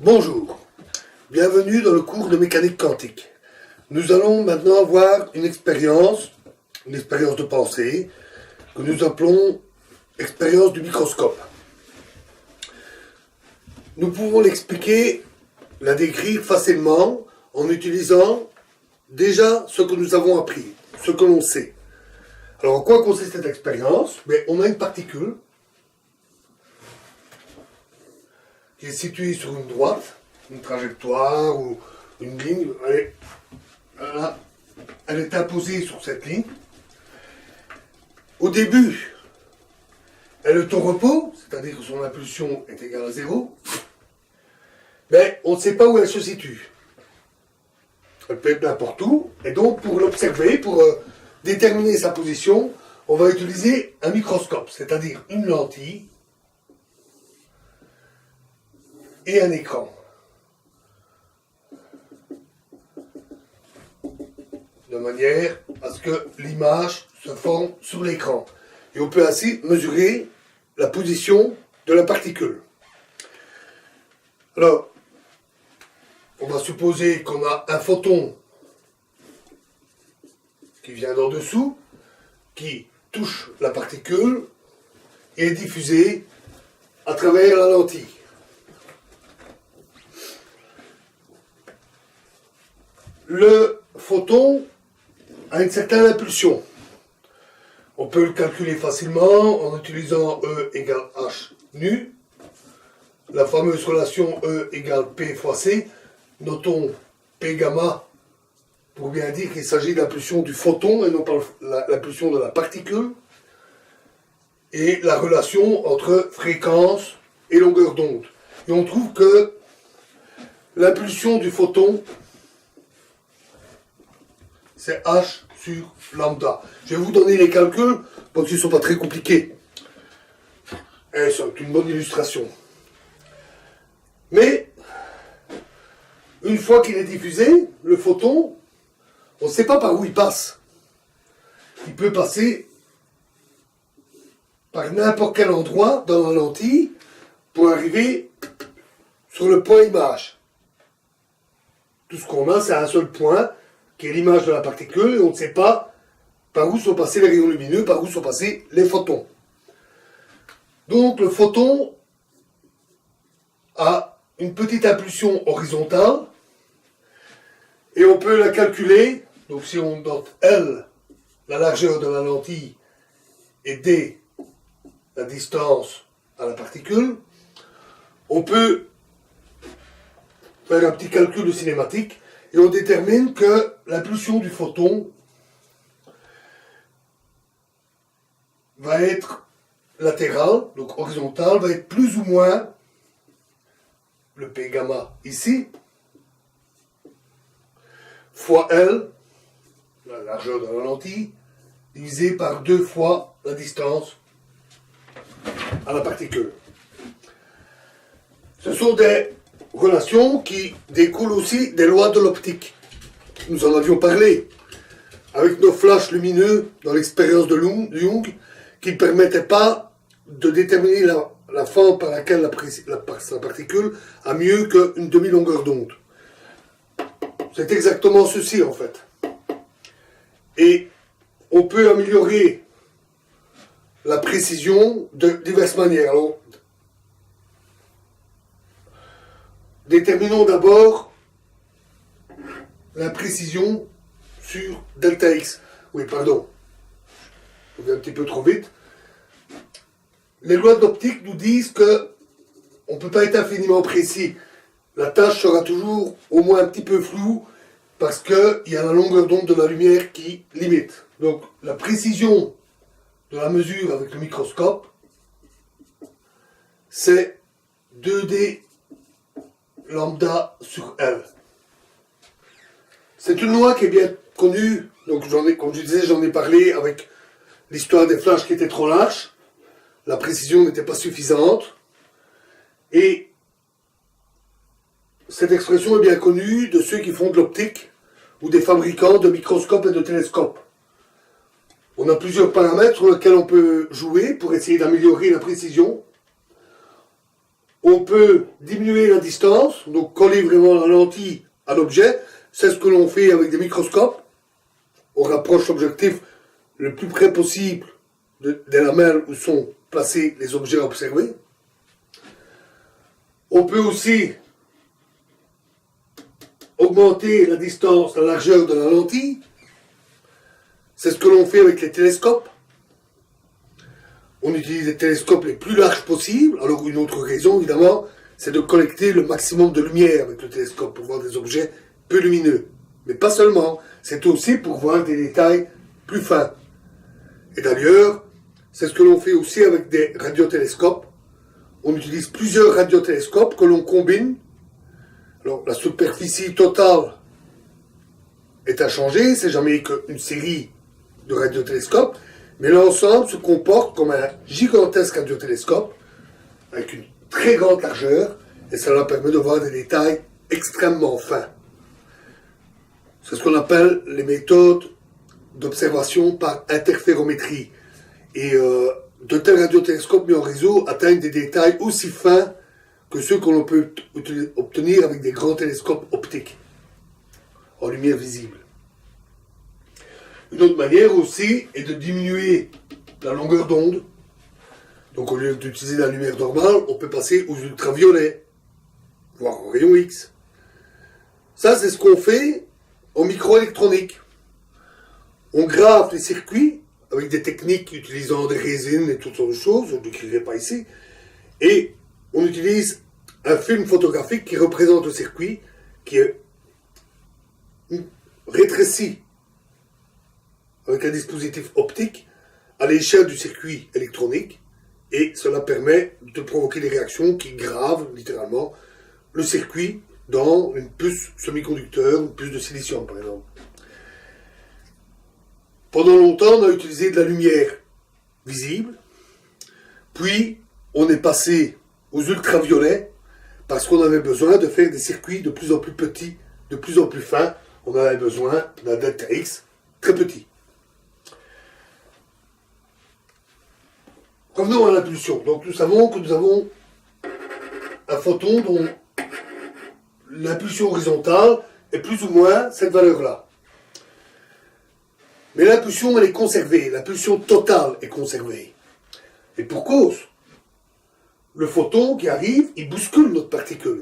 Bonjour, bienvenue dans le cours de mécanique quantique. Nous allons maintenant avoir une expérience de pensée, que nous appelons expérience du microscope. Nous pouvons l'expliquer, la décrire facilement en utilisant déjà ce que nous avons appris, ce que l'on sait. Alors en quoi consiste cette expérience? On a une particule qui est située sur une droite, une trajectoire ou une ligne. Elle est imposée sur cette ligne. Au début, elle est au repos, c'est-à-dire que son impulsion est égale à 0. Mais on ne sait pas où elle se situe. Elle peut être n'importe où. Et donc, pour l'observer, pour déterminer sa position, on va utiliser un microscope, c'est-à-dire une lentille et un écran. De manière à ce que l'image se forme sur l'écran. Et on peut ainsi mesurer la position de la particule. Alors, on va supposer qu'on a un photon qui vient d'en dessous, qui touche la particule et est diffusé à travers la lentille. Le photon a une certaine impulsion. On peut le calculer facilement en utilisant E égale H nu. La fameuse relation E égale P fois C. Notons P gamma pour bien dire qu'il s'agit de l'impulsion du photon et non pas l'impulsion de la particule. Et la relation entre fréquence et longueur d'onde. Et on trouve que l'impulsion du photon, c'est H sur lambda. Je vais vous donner les calculs, parce qu'ils ne sont pas très compliqués. Et c'est une bonne illustration. Mais, une fois qu'il est diffusé, le photon, on ne sait pas par où il passe. Il peut passer par n'importe quel endroit dans la lentille pour arriver sur le point image. Tout ce qu'on a, c'est un seul point, qui est l'image de la particule, et on ne sait pas par où sont passés les rayons lumineux, par où sont passés les photons. Donc le photon a une petite impulsion horizontale, et on peut la calculer. Donc si on note L, la largeur de la lentille, et D, la distance à la particule, on peut faire un petit calcul de cinématique, et on détermine que l'impulsion du photon va être latérale, donc horizontale, va être plus ou moins le P gamma ici, fois L, la largeur de la lentille, divisé par 2 fois la distance à la particule. Ce sont des relations qui découlent aussi des lois de l'optique. Nous en avions parlé avec nos flashs lumineux dans l'expérience de Young, qui ne permettaient pas de déterminer la forme par laquelle la particule a mieux qu'une demi-longueur d'onde. C'est exactement ceci en fait. Et on peut améliorer la précision de diverses manières. Alors, déterminons d'abord la précision sur delta x. Oui, pardon, je vais un petit peu trop vite. Les lois de l'optique nous disent que on ne peut pas être infiniment précis. La tâche sera toujours au moins un petit peu floue parce qu'il y a la longueur d'onde de la lumière qui limite. Donc la précision de la mesure avec le microscope, c'est 2D lambda sur L. C'est une loi qui est bien connue, donc comme je disais, j'en ai parlé avec l'histoire des flashs qui étaient trop lâches, la précision n'était pas suffisante, et cette expression est bien connue de ceux qui font de l'optique ou des fabricants de microscopes et de télescopes. On a plusieurs paramètres sur lesquels on peut jouer pour essayer d'améliorer la précision. On peut diminuer la distance, donc coller vraiment la lentille à l'objet. C'est ce que l'on fait avec des microscopes. On rapproche l'objectif le plus près possible de la main où sont placés les objets à observer. On peut aussi augmenter la distance, la largeur de la lentille. C'est ce que l'on fait avec les télescopes. On utilise les télescopes les plus larges possibles. Alors une autre raison, évidemment, c'est de collecter le maximum de lumière avec le télescope pour voir des objets peu lumineux. Mais pas seulement, c'est aussi pour voir des détails plus fins. Et d'ailleurs, c'est ce que l'on fait aussi avec des radiotélescopes. On utilise plusieurs radiotélescopes que l'on combine. Alors la superficie totale est inchangée, c'est jamais qu'une série de radiotélescopes, mais l'ensemble se comporte comme un gigantesque radiotélescope avec une très grande largeur, et cela permet de voir des détails extrêmement fins. C'est ce qu'on appelle les méthodes d'observation par interférométrie. Et de tels radiotélescopes mis en réseau atteignent des détails aussi fins que ceux que l'on peut obtenir avec des grands télescopes optiques en lumière visible. Une autre manière aussi est de diminuer la longueur d'onde. Donc au lieu d'utiliser la lumière normale, on peut passer aux ultraviolets, voire aux rayons X. Ça, c'est ce qu'on fait en microélectronique. On grave les circuits avec des techniques utilisant des résines et toutes sortes de choses, je ne décrirai pas ici, et on utilise un film photographique qui représente le circuit, qui est rétréci avec un dispositif optique à l'échelle du circuit électronique, et cela permet de provoquer des réactions qui gravent littéralement le circuit dans une puce semi-conducteur, une puce de silicium par exemple. Pendant longtemps, on a utilisé de la lumière visible, puis on est passé aux ultraviolets parce qu'on avait besoin de faire des circuits de plus en plus petits, de plus en plus fins. On avait besoin d'un delta X très petit. Revenons à l'impulsion. Donc nous savons que nous avons un photon dont l'impulsion horizontale est plus ou moins cette valeur-là. Mais l'impulsion, elle est conservée. L'impulsion totale est conservée. Et pour cause, le photon qui arrive, il bouscule notre particule.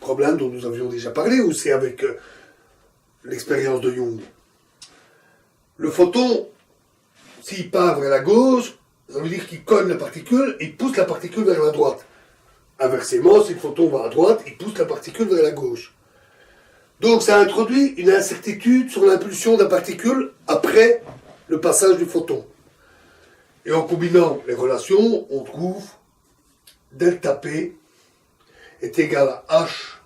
Problème dont nous avions déjà parlé aussi avec l'expérience de Young. Le photon, s'il part vers la gauche, ça veut dire qu'il cogne la particule et il pousse la particule vers la droite. Inversement, si le photon va à droite, il pousse la particule vers la gauche. Donc ça introduit une incertitude sur l'impulsion de la particule après le passage du photon. Et en combinant les relations, on trouve delta P est égal à H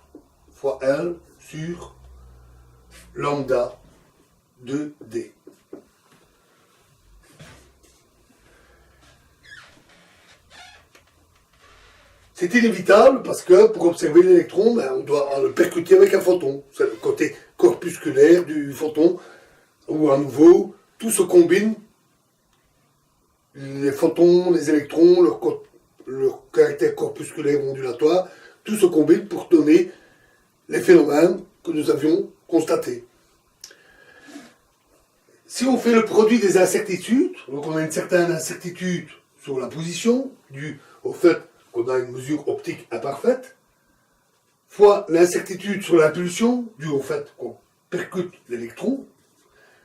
fois L sur lambda de D. C'est inévitable parce que pour observer l'électron, on doit le percuter avec un photon. C'est le côté corpusculaire du photon où à nouveau tout se combine. Les photons, les électrons, leur caractère corpusculaire ondulatoire, tout se combine pour donner les phénomènes que nous avions constatés. Si on fait le produit des incertitudes, donc on a une certaine incertitude sur la position, due au fait qu'on a une mesure optique imparfaite, fois l'incertitude sur l'impulsion, due au fait qu'on percute l'électron,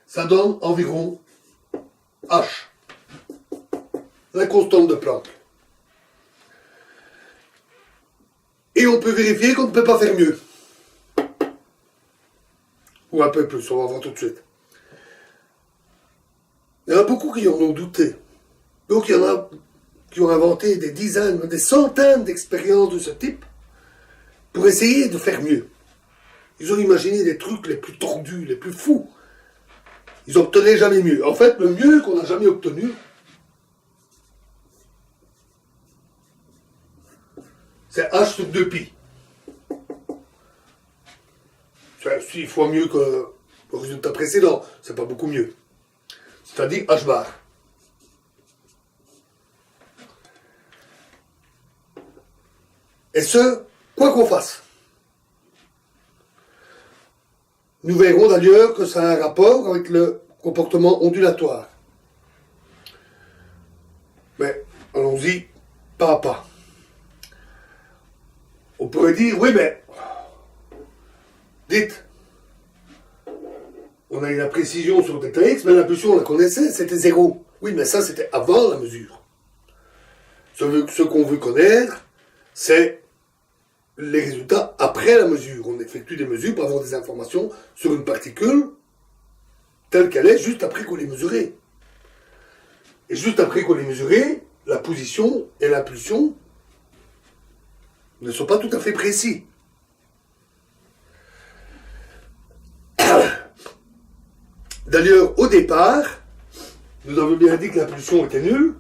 ça donne environ H, la constante de Planck. Et on peut vérifier qu'on ne peut pas faire mieux. Ou un peu plus, on va voir tout de suite. Il y en a beaucoup qui en ont douté. Donc il y en a qui ont inventé des dizaines, des centaines d'expériences de ce type pour essayer de faire mieux. Ils ont imaginé des trucs les plus tordus, les plus fous. Ils n'obtenaient jamais mieux. En fait, le mieux qu'on n'a jamais obtenu, c'est H sur 2pi. C'est 6 fois mieux que le résultat précédent. C'est pas beaucoup mieux. C'est-à-dire H bar. Et ce, quoi qu'on fasse. Nous verrons d'ailleurs que ça a un rapport avec le comportement ondulatoire. Mais allons-y pas à pas. On pourrait dire, oui mais, dites, on a une imprécision sur delta x, mais l'impulsion on la connaissait, c'était 0. Oui mais ça c'était avant la mesure. Ce qu'on veut connaître, c'est les résultats après la mesure. On effectue des mesures pour avoir des informations sur une particule telle qu'elle est juste après qu'on l'ait mesurée. Et juste après qu'on l'ait mesurée, la position et l'impulsion ne sont pas tout à fait précis. D'ailleurs, au départ, nous avons bien dit que l'impulsion était nulle,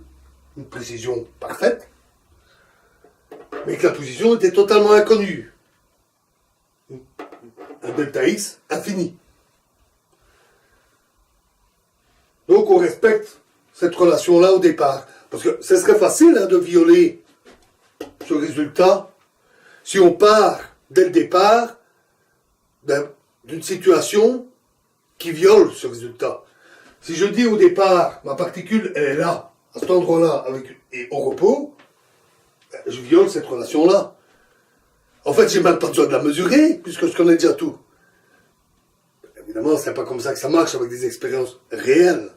une précision parfaite, mais que la position était totalement inconnue. Un delta x infini. Donc on respecte cette relation-là au départ. Parce que ce serait facile de violer ce résultat si on part dès le départ d'une situation qui viole ce résultat. Si je dis au départ, ma particule, elle est là, à cet endroit-là, et au repos, je viole cette relation-là. En fait, j'ai même pas besoin de la mesurer, puisque je connais déjà tout. Évidemment, c'est pas comme ça que ça marche avec des expériences réelles.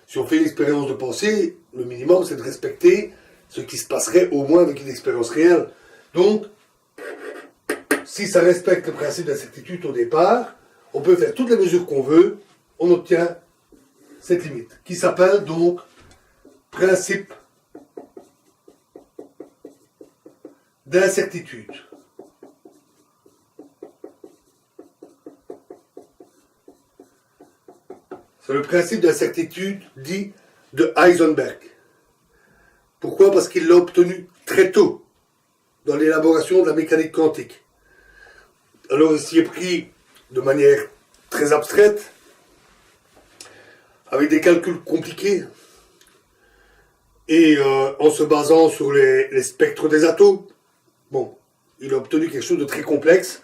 Si on fait une expérience de pensée, le minimum, c'est de respecter ce qui se passerait au moins avec une expérience réelle. Donc, si ça respecte le principe d'incertitude au départ, on peut faire toutes les mesures qu'on veut, on obtient cette limite, qui s'appelle donc principe d'incertitude. C'est le principe d'incertitude dit de Heisenberg. Pourquoi? Parce qu'il l'a obtenu très tôt dans l'élaboration de la mécanique quantique. Alors il s'y est pris de manière très abstraite, avec des calculs compliqués, et en se basant sur les spectres des atomes. Bon, il a obtenu quelque chose de très complexe,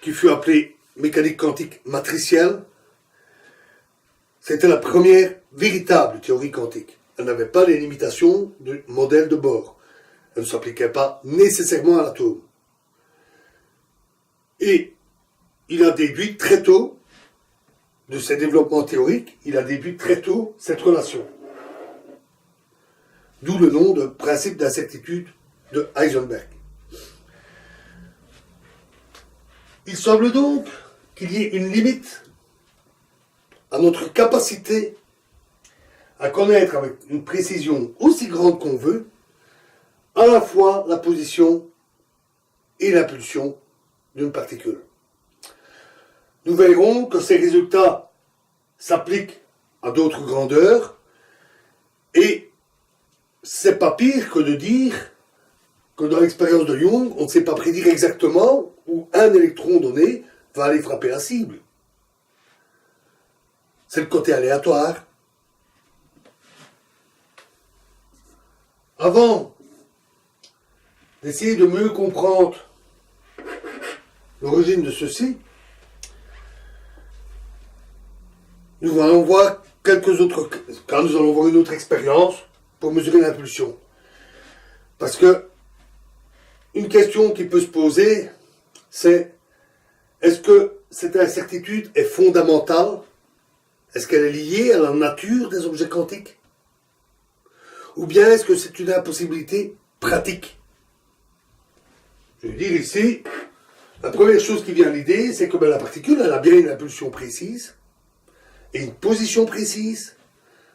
qui fut appelé mécanique quantique matricielle. C'était la première véritable théorie quantique. Elle n'avait pas les limitations du modèle de Bohr. Elle ne s'appliquait pas nécessairement à l'atome. Et il a déduit très tôt, de ses développements théoriques, il a déduit très tôt cette relation. D'où le nom de principe d'incertitude de Heisenberg. Il semble donc qu'il y ait une limite à notre capacité à connaître avec une précision aussi grande qu'on veut, à la fois la position et l'impulsion d'une particule. Nous verrons que ces résultats s'appliquent à d'autres grandeurs, et c'est pas pire que de dire que dans l'expérience de Young, on ne sait pas prédire exactement où un électron donné va aller frapper la cible. C'est le côté aléatoire. Avant d'essayer de mieux comprendre l'origine de ceci, nous allons voir nous allons voir une autre expérience pour mesurer l'impulsion. Parce que une question qui peut se poser, c'est est-ce que cette incertitude est fondamentale? Est-ce qu'elle est liée à la nature des objets quantiques? Ou bien est-ce que c'est une impossibilité pratique? Je veux dire ici, la première chose qui vient à l'idée, c'est que la particule, elle a bien une impulsion précise et une position précise.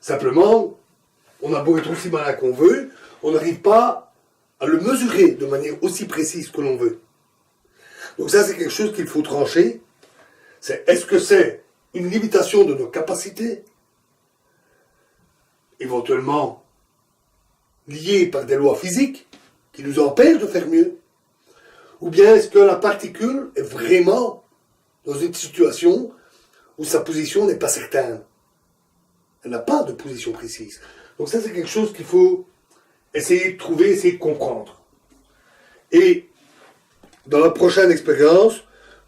Simplement, on a beau être aussi malin qu'on veut, on n'arrive pas à le mesurer de manière aussi précise que l'on veut. Donc ça, c'est quelque chose qu'il faut trancher. C'est est-ce que c'est une limitation de nos capacités, éventuellement liée par des lois physiques qui nous empêchent de faire mieux? Ou bien est-ce que la particule est vraiment dans une situation où sa position n'est pas certaine? Elle n'a pas de position précise. Donc ça, c'est quelque chose qu'il faut essayer de trouver, essayer de comprendre. Et dans la prochaine expérience,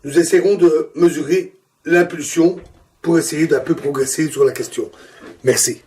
nous essaierons de mesurer l'impulsion pour essayer d'un peu progresser sur la question. Merci.